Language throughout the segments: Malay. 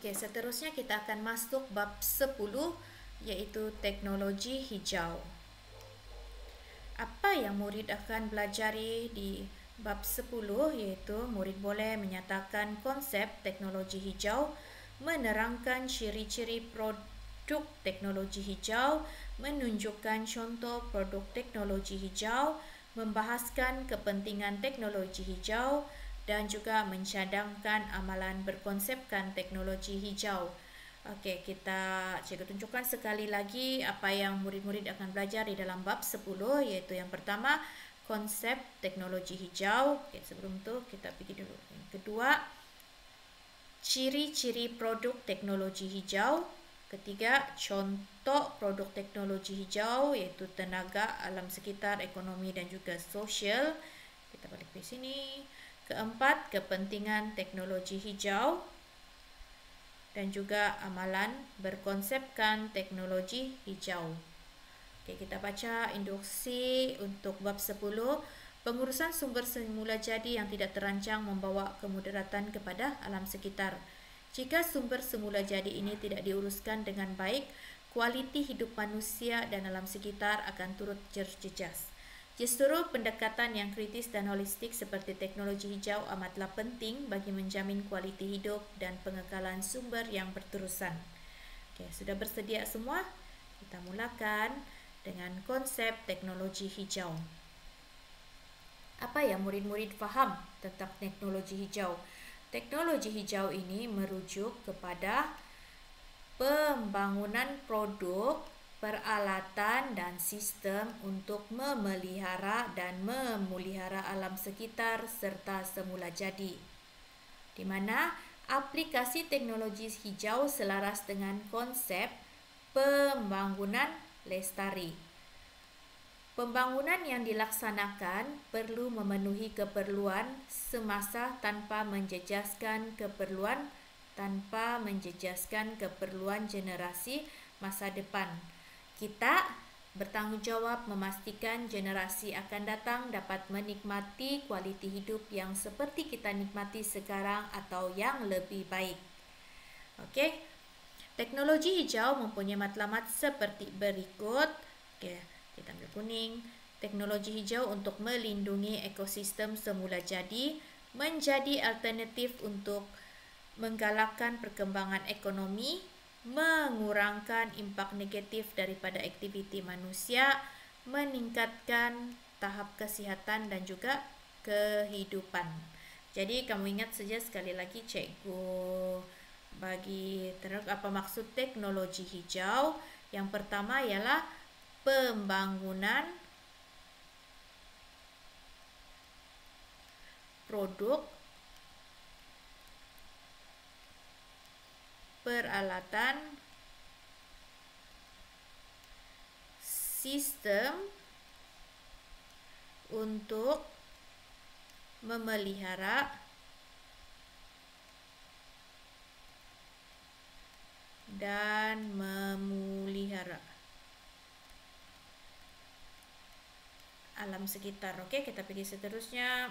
Okey, seterusnya kita akan masuk bab 10 iaitu teknologi hijau. Apa yang murid akan pelajari di bab 10 iaitu murid boleh menyatakan konsep teknologi hijau, menerangkan ciri-ciri produk teknologi hijau, menunjukkan contoh produk teknologi hijau, membahaskan kepentingan teknologi hijau dan juga mencadangkan amalan berkonsepkan teknologi hijau. Okey, cikgu tunjukkan sekali lagi apa yang murid-murid akan belajar di dalam bab 10 iaitu yang pertama konsep teknologi hijau. Okey, sebelum tu kita pergi dulu. Yang kedua, ciri-ciri produk teknologi hijau. Ketiga, contoh produk teknologi hijau iaitu tenaga, alam sekitar, ekonomi dan juga sosial. Kita balik ke sini. Keempat, kepentingan teknologi hijau dan juga amalan berkonsepkan teknologi hijau. Okey, kita baca introduksi untuk bab 10. Pengurusan sumber semula jadi yang tidak terancang membawa kemudaratan kepada alam sekitar. Jika sumber semula jadi ini tidak diuruskan dengan baik, kualiti hidup manusia dan alam sekitar akan turut terjejas. Justru pendekatan yang kritis dan holistik seperti teknologi hijau amatlah penting bagi menjamin kualiti hidup dan pengekalan sumber yang berterusan. Okey, sudah bersedia semua? Kita mulakan dengan konsep teknologi hijau. Apa yang murid-murid faham tentang teknologi hijau? Teknologi hijau ini merujuk kepada pembangunan produk, peralatan dan sistem untuk memelihara dan memelihara alam sekitar serta semula jadi, di mana aplikasi teknologi hijau selaras dengan konsep pembangunan lestari. Pembangunan yang dilaksanakan perlu memenuhi keperluan semasa tanpa menjejaskan keperluan generasi masa depan. Kita bertanggungjawab memastikan generasi akan datang dapat menikmati kualiti hidup yang seperti kita nikmati sekarang atau yang lebih baik. Okey. Teknologi hijau mempunyai matlamat seperti berikut. Okey, kita ambil kuning. Teknologi hijau untuk melindungi ekosistem semula jadi, menjadi alternatif untuk menggalakkan perkembangan ekonomi, mengurangkan impak negatif daripada aktiviti manusia, meningkatkan tahap kesihatan dan juga kehidupan. Jadi kamu ingat saja sekali lagi cikgu bagi apa maksud teknologi hijau. Yang pertama ialah pembangunan produk, peralatan, sistem untuk memelihara dan memelihara alam sekitar. Okey, kita pergi seterusnya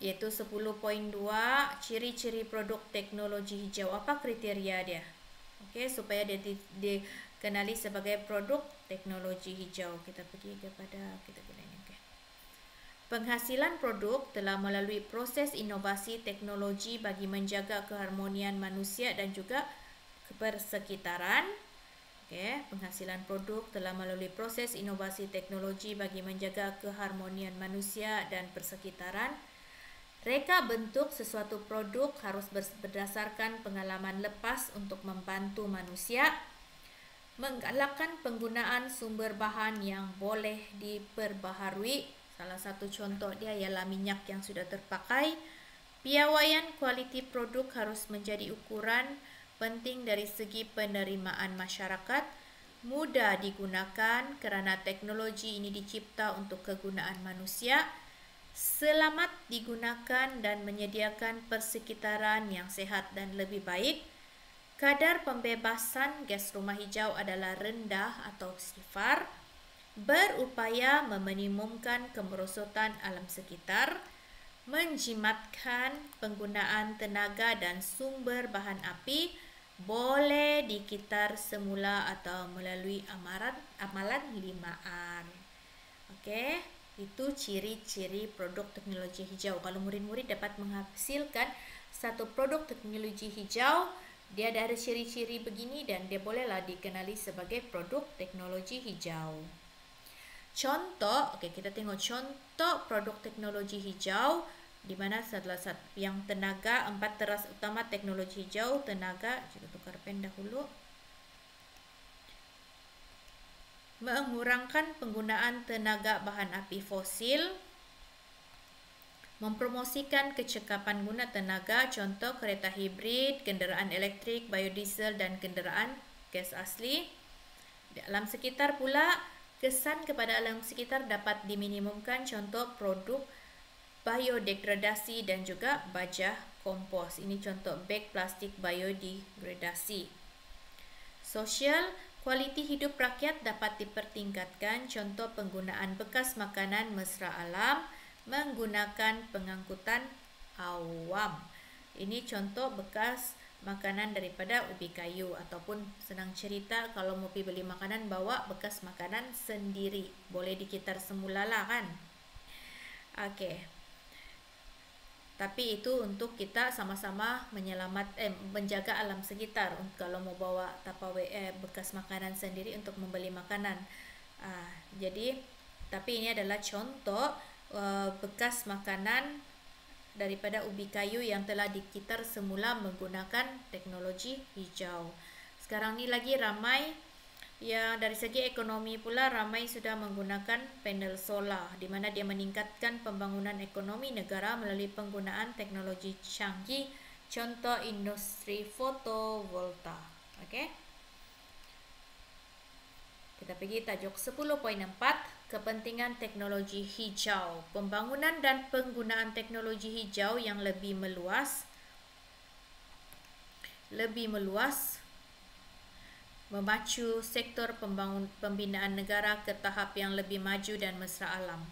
iaitu 10.2 ciri-ciri produk teknologi hijau. Apa kriteria dia? Okey, supaya dia dikenali sebagai produk teknologi hijau. Kita pergi kepada okey. Penghasilan produk telah melalui proses inovasi teknologi bagi menjaga keharmonian manusia dan juga persekitaran. Okey, penghasilan produk telah melalui proses inovasi teknologi bagi menjaga keharmonian manusia dan persekitaran. Reka bentuk sesuatu produk harus berdasarkan pengalaman lepas untuk membantu manusia. Menggalakkan penggunaan sumber bahan yang boleh diperbaharui. Salah satu contoh dia ialah minyak yang sudah terpakai. Piawaian kualiti produk harus menjadi ukuran penting dari segi penerimaan masyarakat. Mudah digunakan kerana teknologi ini dicipta untuk kegunaan manusia. Selamat digunakan dan menyediakan persekitaran yang sihat dan lebih baik. Kadar pembebasan gas rumah hijau adalah rendah atau sifar. Berupaya meminimumkan kemerosotan alam sekitar. menjimatkan penggunaan tenaga dan sumber bahan api boleh dikitar semula atau melalui amalan 5R. Okey, itu ciri-ciri produk teknologi hijau. Kalau murid-murid dapat menghasilkan satu produk teknologi hijau, dia ada ciri-ciri begini dan dia bolehlah dikenali sebagai produk teknologi hijau. Contoh, okey, kita tengok contoh produk teknologi hijau di mana salah satu yang tenaga, 4 teras utama teknologi hijau, tenaga, kita tukar pen dahulu. Mengurangkan penggunaan tenaga bahan api fosil, mempromosikan kecekapan guna tenaga, contoh kereta hibrid, kenderaan elektrik, biodiesel dan kenderaan gas asli. Di alam sekitar pula, kesan kepada alam sekitar dapat diminimumkan, contoh produk biodegradasi dan juga baja kompos. Ini contoh beg plastik biodegradasi. Sosial, kualiti hidup rakyat dapat dipertingkatkan, contoh penggunaan bekas makanan mesra alam menggunakan pengangkutan awam. Ini contoh bekas makanan daripada ubi kayu, ataupun senang cerita kalau mau pergi beli makanan, bawa bekas makanan sendiri. Boleh dikitar semula lah kan. Okey. Tapi itu untuk kita sama-sama menjaga alam sekitar. Kalau mau bawa Tupperware bekas makanan sendiri untuk membeli makanan. Jadi, tapi ini adalah contoh bekas makanan daripada ubi kayu yang telah dikitar semula menggunakan teknologi hijau. Sekarang ni lagi ramai yang dari segi ekonomi pula, ramai sudah menggunakan panel solar, di mana dia meningkatkan pembangunan ekonomi negara melalui penggunaan teknologi canggih, contoh industri fotovoltaik. Okey. Kita pergi tajuk 10.4, kepentingan teknologi hijau. Pembangunan dan penggunaan teknologi hijau yang lebih meluas memacu sektor pembinaan negara ke tahap yang lebih maju dan mesra alam.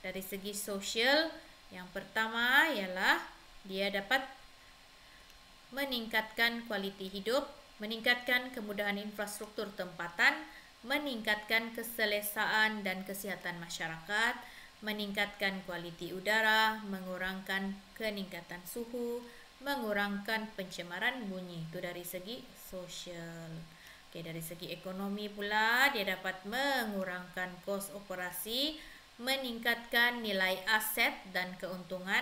Dari segi sosial, yang pertama ialah dia dapat meningkatkan kualiti hidup, meningkatkan kemudahan infrastruktur tempatan, meningkatkan keselesaan dan kesihatan masyarakat, meningkatkan kualiti udara, mengurangkan peningkatan suhu, mengurangkan pencemaran bunyi. Itu dari segi sosial. Okay, dari segi ekonomi pula, dia dapat mengurangkan kos operasi, meningkatkan nilai aset dan keuntungan,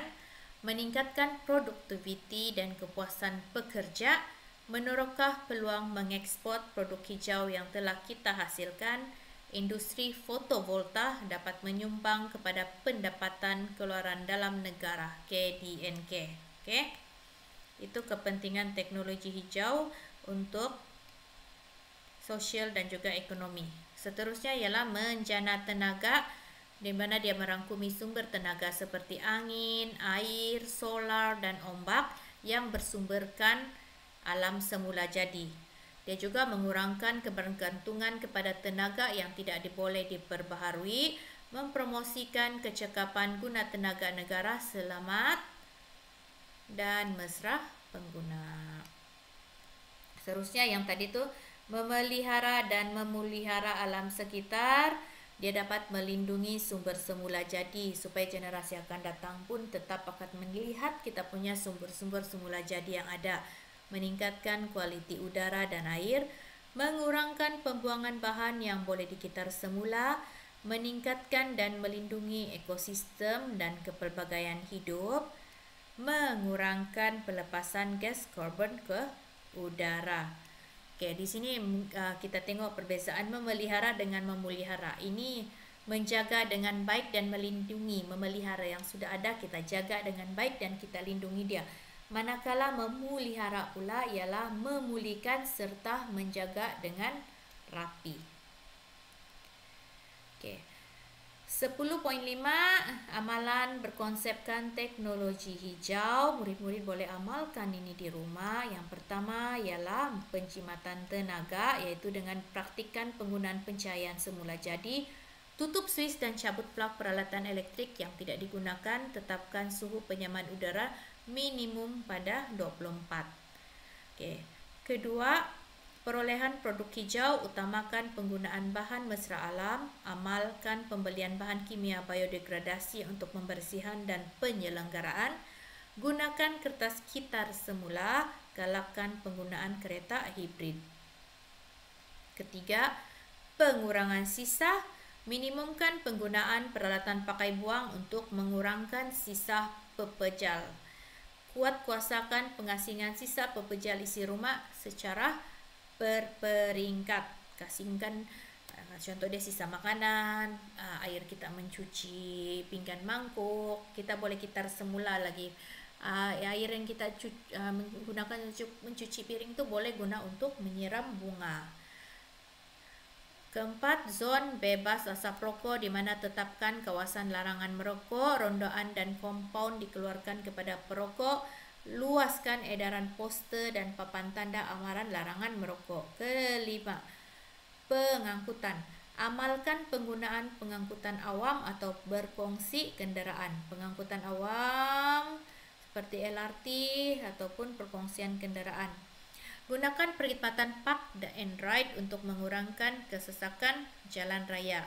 meningkatkan produktiviti dan kepuasan pekerja, meneroka peluang mengekspor produk hijau yang telah kita hasilkan. Industri fotovoltaik dapat menyumbang kepada pendapatan keluaran dalam negara, KDNK. Okay? Itu kepentingan teknologi hijau untuk sosial dan juga ekonomi. Seterusnya ialah menjana tenaga, di mana dia merangkumi sumber tenaga seperti angin, air, solar dan ombak yang bersumberkan alam semula jadi. Dia juga mengurangkan kebergantungan kepada tenaga yang tidak boleh diperbaharui, mempromosikan kecekapan guna tenaga negara selamat dan mesra pengguna. Seterusnya yang tadi tu memelihara dan memelihara alam sekitar, dia dapat melindungi sumber semula jadi supaya generasi akan datang pun tetap akan melihat kita punya sumber-sumber semula jadi yang ada, meningkatkan kualiti udara dan air, mengurangkan pembuangan bahan yang boleh dikitar semula, meningkatkan dan melindungi ekosistem dan kepelbagaian hidup, mengurangkan pelepasan gas karbon ke udara. Okey, di sini kita tengok perbezaan memelihara dengan memelihara. Ini menjaga dengan baik dan melindungi. Memelihara yang sudah ada kita jaga dengan baik dan kita lindungi dia. Manakala memelihara pula ialah memulihkan serta menjaga dengan rapi. Okey. 10.5 amalan berkonsepkan teknologi hijau. Murid-murid boleh amalkan ini di rumah. Yang pertama ialah penjimatan tenaga, iaitu dengan praktikan penggunaan pencahayaan semula jadi. Tutup suis dan cabut plug peralatan elektrik yang tidak digunakan. Tetapkan suhu penyaman udara minimum pada 24. Okey. Kedua, perolehan produk hijau, utamakan penggunaan bahan mesra alam, amalkan pembelian bahan kimia biodegradasi untuk pembersihan dan penyelenggaraan, gunakan kertas kitar semula, galakkan penggunaan kereta hibrid. Ketiga, pengurangan sisa, minimumkan penggunaan peralatan pakai buang untuk mengurangkan sisa pepejal. Kuasakan pengasingan sisa pepejal isi rumah secara berperingkat. Kasingkan contoh dia sisa makanan, air kita mencuci pinggan mangkuk, kita boleh kitar semula lagi. Air yang kita gunakan mencuci piring tu boleh guna untuk menyiram bunga. Keempat, zon bebas asap rokok, di mana tetapkan kawasan larangan merokok, rondaan dan kompaun dikeluarkan kepada perokok. Luaskan edaran poster dan papan tanda amaran larangan merokok. Kelima, pengangkutan. Amalkan penggunaan pengangkutan awam atau berkongsi kenderaan. Pengangkutan awam seperti LRT ataupun perkongsian kenderaan. Gunakan perkhidmatan park and ride untuk mengurangkan kesesakan jalan raya.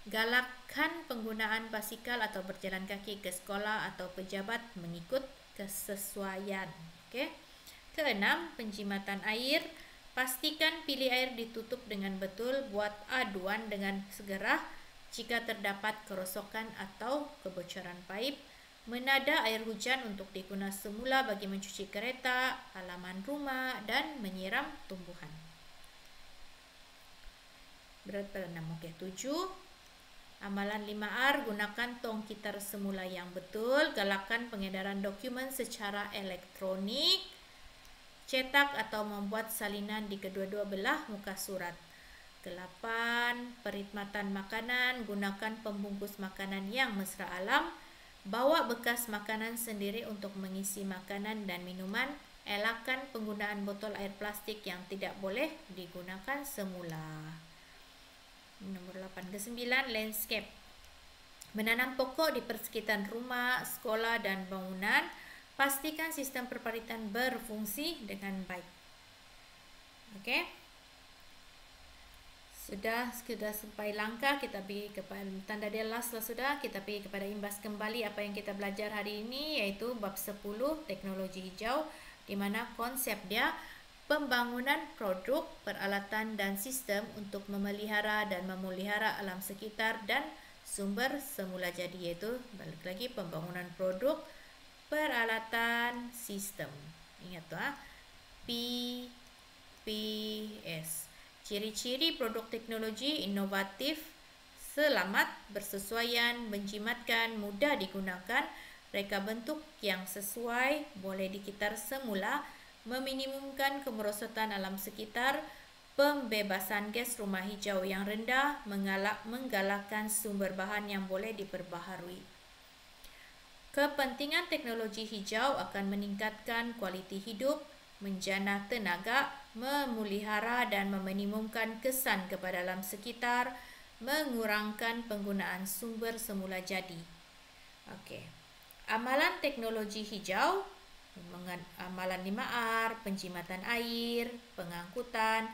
Galakkan penggunaan basikal atau berjalan kaki ke sekolah atau pejabat mengikut kesesuaian. Okey. Keenam, penjimatan air. Pastikan pilih air ditutup dengan betul. Buat aduan dengan segera jika terdapat kerosakan atau kebocoran paip. Menada air hujan untuk digunakan semula bagi mencuci kereta, halaman rumah dan menyiram tumbuhan. Berat pada 6. Okey, 7. Amalan 5R, gunakan tong kitar semula yang betul. Galakkan pengedaran dokumen secara elektronik. Cetak atau membuat salinan di kedua-dua belah muka surat. 8. Perkhidmatan makanan, gunakan pembungkus makanan yang mesra alam. Bawa bekas makanan sendiri untuk mengisi makanan dan minuman. Elakkan penggunaan botol air plastik yang tidak boleh digunakan semula. Nombor 8. Ke-9, landscape. Menanam pokok di persekitaran rumah, sekolah dan bangunan. Pastikan sistem perparitan berfungsi dengan baik. Okey. Sudah sampai langkah, kita pergi kepada tanda dia last lah sudah. Kita pergi kepada imbas kembali apa yang kita belajar hari ini, iaitu bab 10 teknologi hijau, di mana konsep dia pembangunan produk, peralatan dan sistem untuk memelihara dan memelihara alam sekitar dan sumber semula jadi, iaitu balik lagi pembangunan produk, peralatan, sistem. Ingat tu PPS. Ciri-ciri produk teknologi inovatif, selamat, bersesuaian, menjimatkan, mudah digunakan, reka bentuk yang sesuai, boleh dikitar semula, meminimumkan kemerosotan alam sekitar, pembebasan gas rumah hijau yang rendah, menggalakkan sumber bahan yang boleh diperbaharui. Kepentingan teknologi hijau akan meningkatkan kualiti hidup, menjana tenaga, memelihara dan meminimumkan kesan kepada alam sekitar, mengurangkan penggunaan sumber semula jadi. Okey. Amalan teknologi hijau, amalan 5R, penjimatan air, pengangkutan,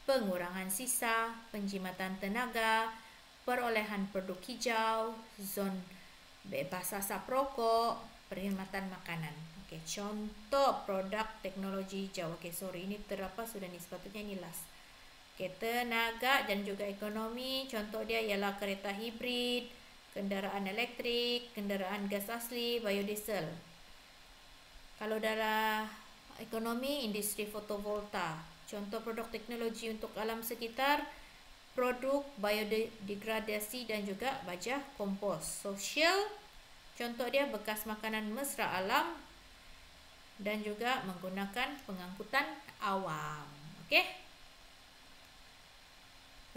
pengurangan sisa, penjimatan tenaga, perolehan produk hijau, zon bebas asap rokok, perkhidmatan makanan. Okey, contoh produk teknologi hijau. Okey, sorry, ini terapa sudah ni, sepatutnya ini last. Okey, tenaga dan juga ekonomi. Contoh dia ialah kereta hibrid, kenderaan elektrik, kenderaan gas asli, biodiesel. Kalau dalam ekonomi, industri fotovolta. Contoh produk teknologi untuk alam sekitar, produk biodegradasi dan juga baja kompos. Sosial, contoh dia bekas makanan mesra alam dan juga menggunakan pengangkutan awam. Okey.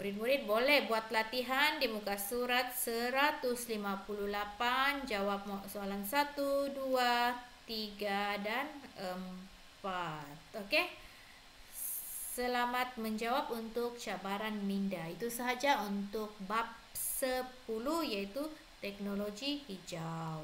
Murid-murid boleh buat latihan di muka surat 158, jawab soalan 1, 2, 3 dan 4. Okey. Selamat menjawab untuk cabaran minda. Itu sahaja untuk bab 10 iaitu teknologi hijau.